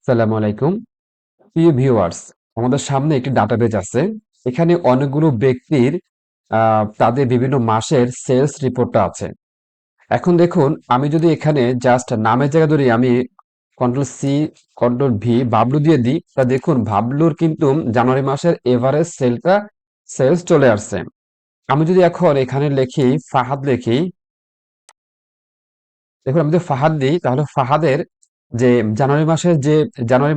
সালামু আলাইকুম। প্রিয় ভিউয়ার্স, আমাদের সামনে একটি ডাটাবেজ আছে। এখানে অনেকগুলো ব্যক্তির তাদের বিভিন্ন মাসের সেলস রিপোর্টটা আছে। এখন দেখুন, আমি যদি এখানে জাস্ট নামের জায়গা ধরি, আমি control C control V Bablu দিয়ে দিই, তা দেখুন বাবলুর কিন্তু জানুয়ারি মাসের এভারেজ সেলস চলে আসছে। আমি যদি এখন এখানে লিখি ফাহাদ লিখি, দেখুন আমি যদি ফাহাদ দিই তাহলে ফাহাদের যে জানুয়ারি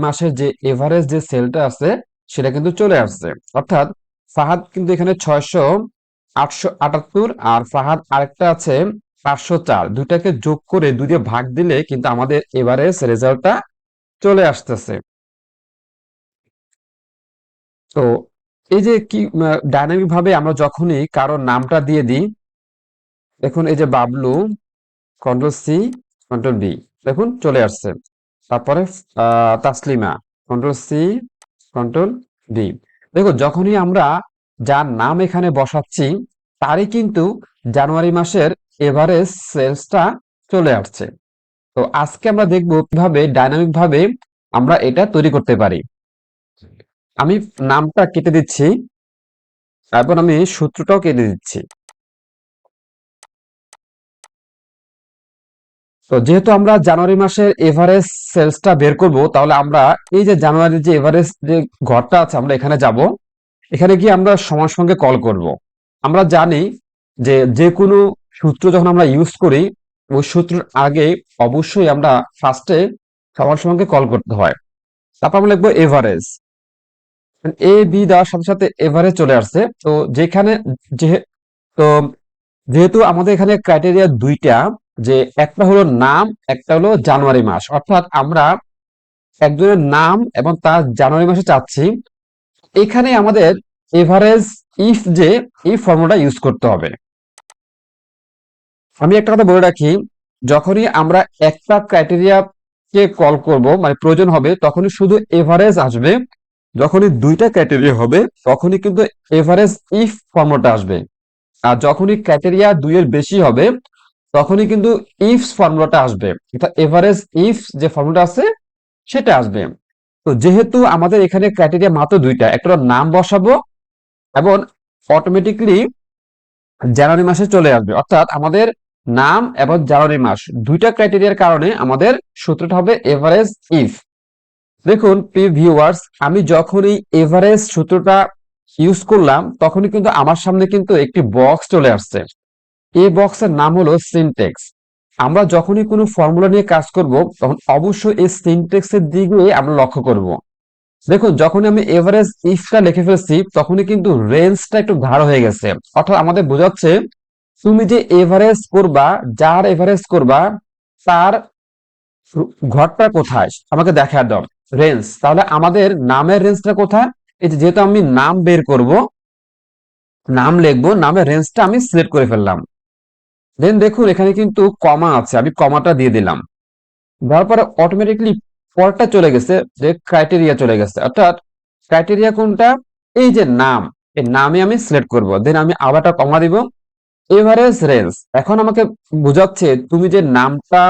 মাসের যে এভারেজ যে সেলটা আছে সেটা কিন্তু চলে আসছে। অর্থাৎ ফাহাদ কিন্তু এখানে 878, আর ফাহাদ আরেকটা আছে 504, দুইটাকে যোগ করে 2 দিয়ে ভাগ দিলে কিন্তু আমাদের এভারেজ রেজাল্টটা চলে আসতেছে। তো এই যে কি ডাইনামিক ভাবে আমরা যখনই কারোর নামটা দিয়ে দিই, দেখুন এই যে Bablu, control C control B, দেখুন চলে আসছে। তারপরে Taslima, control C control D. দেখো, যখনই আমরা যার নাম এখানে বসাচ্ছি তারই কিন্তু জানুয়ারি মাসের এভারেজ সেলসটা চলে আসছে। তো আজকে আমরা দেখব কিভাবে ডাইনামিক ভাবে আমরা এটা তৈরি করতে পারি। আমি নামটা কেটে দিচ্ছি, তারপর আমি সূত্রটাও কেটে দিচ্ছি। তো যেহেতু আমরা জানুয়ারি মাসের এভারেজ সেলসটা বের করব, তাহলে আমরা এই যে জানুয়ারির যে এভারেজ যে ঘরটা আছে আমরা এখানে যাব। এখানে গিয়ে আমরা সমান সঙ্গে কল করব। আমরা জানি যে যে কোনো সূত্র যখন আমরা ইউজ করি, ওই সূত্রের আগে অবশ্যই আমরা ফার্স্টে সমান সঙ্গে কল করতে হয়। তারপর আমরা লিখবো এভারেজ। এ বি দেওয়ার সাথে সাথে এভারেজ চলে আসছে। তো যেখানে যে তো যেহেতু আমাদের এখানে ক্রাইটেরিয়া দুইটা, যে একটা হলো নাম, একটা হলো জানুয়ারি মাস, অর্থাৎ আমরা একজনের নাম এবং তার জানুয়ারি মাসে চাচ্ছি, এখানে আমাদের এভারেজ ইফ যে এই ফর্মুলাটা ইউজ করতে হবে। আমি একটা কথা বলে রাখি, যখনই আমরা একটা ক্রাইটেরিয়া কে কল করব মানে প্রয়োজন হবে তখনই শুধু এভারেজ আসবে। যখনই দুইটা ক্রাইটেরিয়া হবে তখনই কিন্তু এভারেজ ইফ ফর্মুলাটা আসবে। আর যখনই ক্রাইটেরিয়া দুইয়ের বেশি হবে তখনই কিন্তু ইফস ফর্মুলাটা আসবে, এটা এভারেজ ইফ যে ফর্মুলাটা আছে সেটা আসবে। তো যেহেতু আমাদের এখানে ক্রাইটেরিয়া মাত্র দুইটা, একটা হলো নাম বসাবো এবং অটোমেটিকলি জানুয়ারি মাসে চলে আসবে, অর্থাৎ আমাদের নাম এবং জানুয়ারি মাস দুইটা ক্রাইটেরিয়ার কারণে আমাদের সূত্রটা হবে এভারেজ ইফ। দেখুন প্রিয় ভিউয়ার্স, আমি যখনই এভারেজ সূত্রটা ইউজ করলাম তখনই কিন্তু আমার সামনে কিন্তু একটি বক্স চলে আসছে। এই বক্সের নাম হলো সিনটেক্স। আমরা যখনই কোনো ফর্মুলা নিয়ে কাজ করব তখন অবশ্যই এই সিনটেক্সের দিকে আমরা লক্ষ্য করব। দেখুন, যখন আমি এভারেজ ইফটা লিখে ফেলছি তখনই কিন্তু রেঞ্জটা একটু গাঢ় হয়ে গেছে। অর্থাৎ আমাদের বোঝাচ্ছে তুমি যে এভারেজ করবা, যার এভারেজ করবা তার ঘরটা কোথায় আমাকে দেখা দাও, রেঞ্জ। তাহলে আমাদের নামের রেঞ্জটা কোথায়? এই যে যেহেতু আমি নাম বের করব, নাম লিখবো, নামের রেঞ্জটা আমি সিলেক্ট করে ফেললাম। দেন দেখুন এখানে কিন্তু কমা আছে, আমি কমাটা দিয়ে দিলাম। দেওয়ার পরে অটোমেটিকলি পরটা চলে গেছে, যে ক্রাইটেরিয়া চলে গেছে। অর্থাৎ ক্রাইটেরিয়া কোনটা? এই যে নাম, এই নামে আমি সিলেক্ট করব, দেন আমি আবারটা কমা দিব। এভারেজ রেঞ্জ এখন আমাকে বোঝাচ্ছে তুমি যে নামটা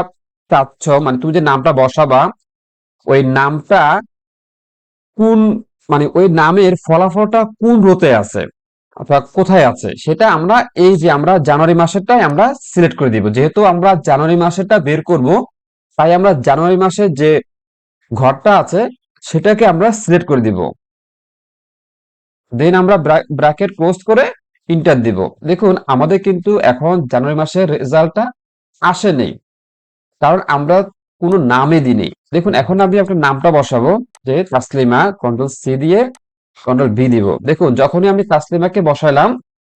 চাচ্ছ, মানে তুমি যে নামটা বসাবা ওই নামটা কোন, মানে ওই নামের ফলাফলটা কোন রোতে আছে অথবা কোথায় আছে সেটা আমরা এই যে আমরা জানুয়ারি মাসেরটাই আমরা সিলেক্ট করে দিব। যেহেতু আমরা জানুয়ারি মাসেরটা বের করব, তাই আমরা জানুয়ারি মাসের যে ঘরটা আছে সেটাকে আমরা সিলেক্ট করে দিব। দেন আমরা ব্র্যাকেট ক্লোজ করে ইন্টার দিব। দেখুন আমাদের কিন্তু এখন জানুয়ারি মাসের রেজাল্টটা আসেনি, কারণ আমরা কোনো নামে দিইনি। দেখুন এখন আমি আপনার নামটা বসাবো, যে তাসলিমা, কন্ট্রোল সি দিয়ে কন্ট্রোল বি দিব। দেখুন যখনই আমি তাসলিমাকে বসাইলাম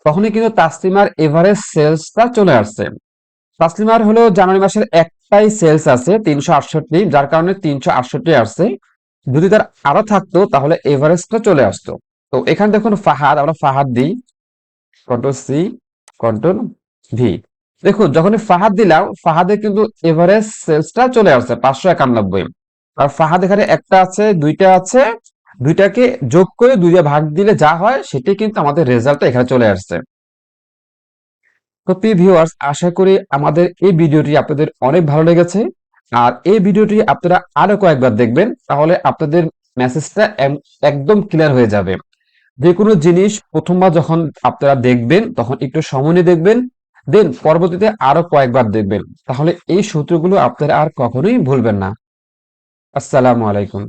তখনই কিন্তু তাসলিমার এভারেজ সেলসটা চলে আসছে। তাসলিমার হলো জানুয়ারি মাসের একটাই সেলস আছে 368, যার কারণে 368 আসছে। যদি তার আরো থাকতো তাহলে এভারেজটা চলে আসতো। তো এখানে দেখুন ফাহাদ, আমরা ফাহাদ দিই, কন্ট্রোল সি কন্ট্রোল ভি। দেখুন যখন ফাহাদ দিলাম ফাহাদের কিন্তু এভারেজ সেলসটা চলে আসছে 591। আর ফাহাদ এখানে একটা আছে, দুইটা আছে, দুইটাকে যোগ করে 2 দিয়ে ভাগ দিলে যা হয় সেটাই কিন্তু আমাদের রেজাল্টটা এখানে চলে আসছে। তো প্রিয় ভিউয়ার্স, আশা করি আমাদের এই ভিডিওটি আপনাদের অনেক ভালো লেগেছে। আর এই ভিডিওটি আপনারা আরো কয়েকবার দেখবেন, তাহলে আপনাদের মেসেজটা একদম ক্লিয়ার হয়ে যাবে। যে কোনো জিনিস প্রথমবার যখন আপনারা দেখবেন তখন একটু সময় নিয়ে দেখবেন, দেন পরবর্তীতে আরো কয়েকবার দেখবেন, তাহলে এই সূত্রগুলো আপনারা আর কখনোই ভুলবেন না। আসসালামু আলাইকুম।